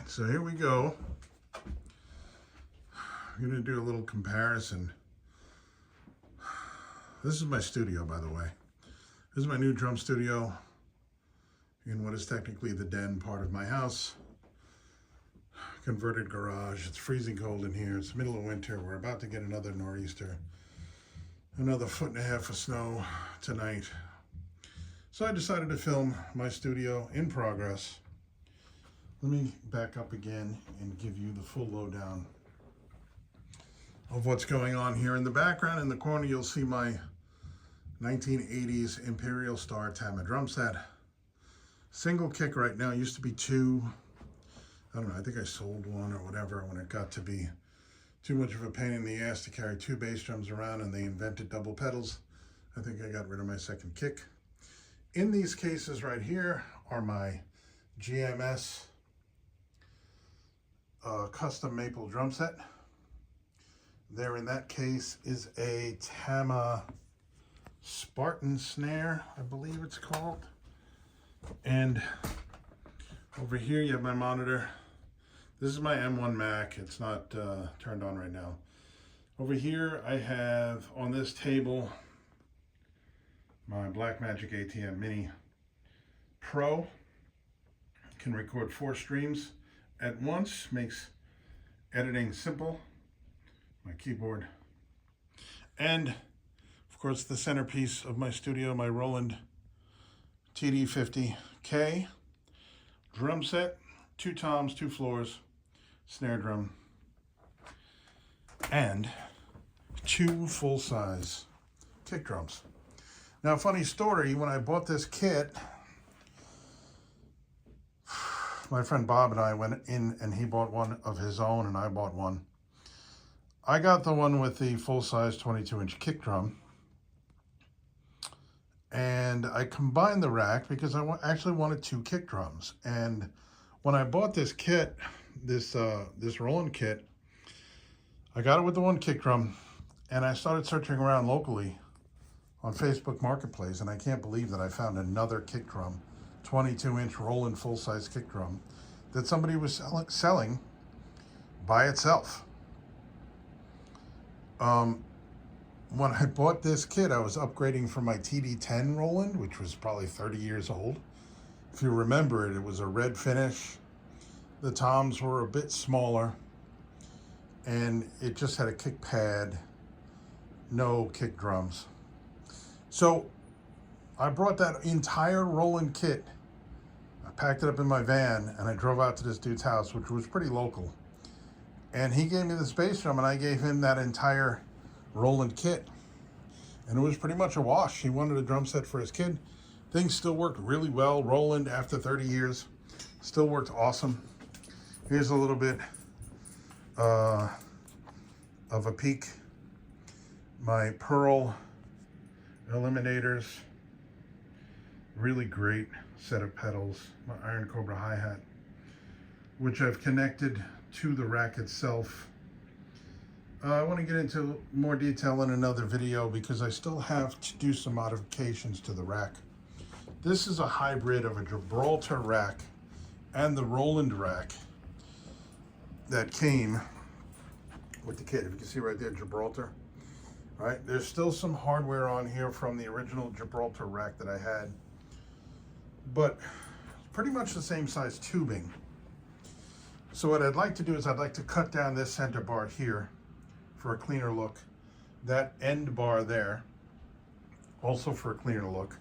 So here we go. I'm going to do a little comparison. This is my studio, by the way. This is my new drum studio in what is technically the den part of my house. Converted garage. It's freezing cold in here. It's the middle of winter. We're about to get another nor'easter. Another 1.5 feet of snow tonight. So I decided to film my studio in progress. Let me back up again and give you the full lowdown of what's going on here. In the background, in the corner, you'll see my 1980s Imperial Star Tama drum set. Single kick right now, used to be two. I don't know, I think I sold one or whatever when it got to be too much of a pain in the ass to carry two bass drums around, and they invented double pedals. I think I got rid of my second kick. In these cases right here are my GMS custom maple drum set. There in that case is a Tama Spartan snare, I believe it's called. And over here you have my monitor. This is my M1 Mac. It's not turned on right now. Over here I have on this table my Blackmagic ATM Mini Pro. Can record 4 streams at once, makes editing simple. My keyboard. And of course the centerpiece of my studio, my Roland TD50K drum set, 2 toms, 2 floors, snare drum, and 2 full-size kick drums. Now, funny story, when I bought this kit, my friend Bob and I went in and he bought one of his own and I bought one. I got the one with the full-size 22-inch kick drum, and I combined the rack because I actually wanted 2 kick drums. And when I bought this kit, this Roland kit, I got it with the 1 kick drum, and I started searching around locally on Facebook Marketplace, and I can't believe that I found another kick drum, 22-inch Roland full-size kick drum, that somebody was selling by itself. When I bought this kit, I was upgrading from my TD10 Roland, which was probably 30 years old. If you remember it, it was a red finish. The toms were a bit smaller, and it just had a kick pad, no kick drums. So I brought that entire Roland kit, I packed it up in my van, and I drove out to this dude's house, which was pretty local. And he gave me this bass drum, and I gave him that entire Roland kit. And it was pretty much a wash. He wanted a drum set for his kid. Things still worked really well. Roland, after 30 years, still worked awesome. Here's a little bit of a peek. My Pearl eliminators. Really great set of pedals. My Iron Cobra hi-hat, which I've connected to the rack itself. I want to get into more detail in another video because I still have to do some modifications to the rack. This is a hybrid of a Gibraltar rack and the Roland rack that came with the kit. If you can see right there, Gibraltar. All right, there's still some hardware on here from the original Gibraltar rack that I had, but pretty much the same size tubing. So what I'd like to do is I'd like to cut down this center bar here for a cleaner look. That end bar there, also for a cleaner look.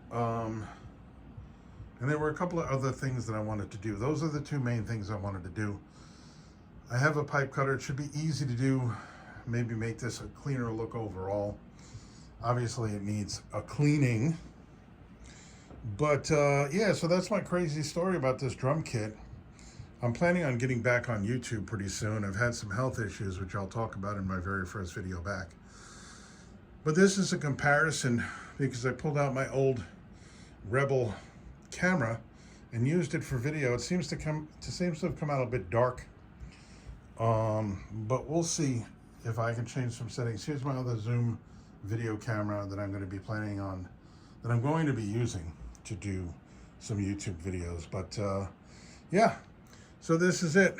And there were a couple of other things that I wanted to do. Those are the 2 main things I wanted to do. I have a pipe cutter. It should be easy to do. Maybe make this a cleaner look overall. Obviously it needs a cleaning. But yeah, so that's my crazy story about this drum kit. I'm planning on getting back on YouTube pretty soon. I've had some health issues, which I'll talk about in my very first video back. But this is a comparison because I pulled out my old Rebel camera and used it for video. It seems to have come out a bit dark. But we'll see if I can change some settings. Here's my other Zoom video camera that I'm going to be planning on, that I'm going to be using to do some YouTube videos. But yeah. So this is it.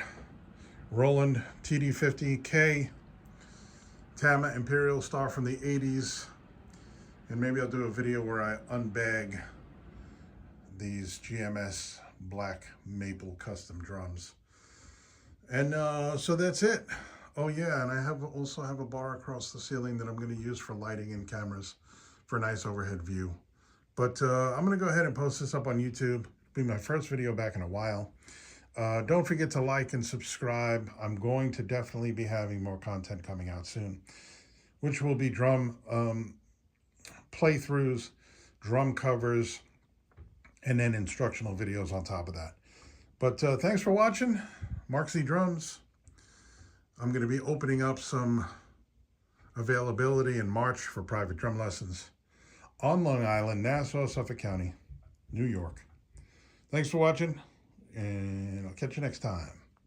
Roland TD50K, Tama Imperial Star from the 80s. And maybe I'll do a video where I unbag these GMS black maple custom drums. And so that's it. Oh yeah, and I also have a bar across the ceiling that I'm going to use for lighting and cameras for a nice overhead view. But I'm going to go ahead and post this up on YouTube. It'll be my first video back in a while. Don't forget to like and subscribe. I'm going to definitely be having more content coming out soon, which will be drum playthroughs, drum covers, and then instructional videos on top of that. But thanks for watching. MarkZDrums. I'm going to be opening up some availability in March for private drum lessons on Long Island, Nassau, Suffolk County, New York. Thanks for watching, and I'll catch you next time.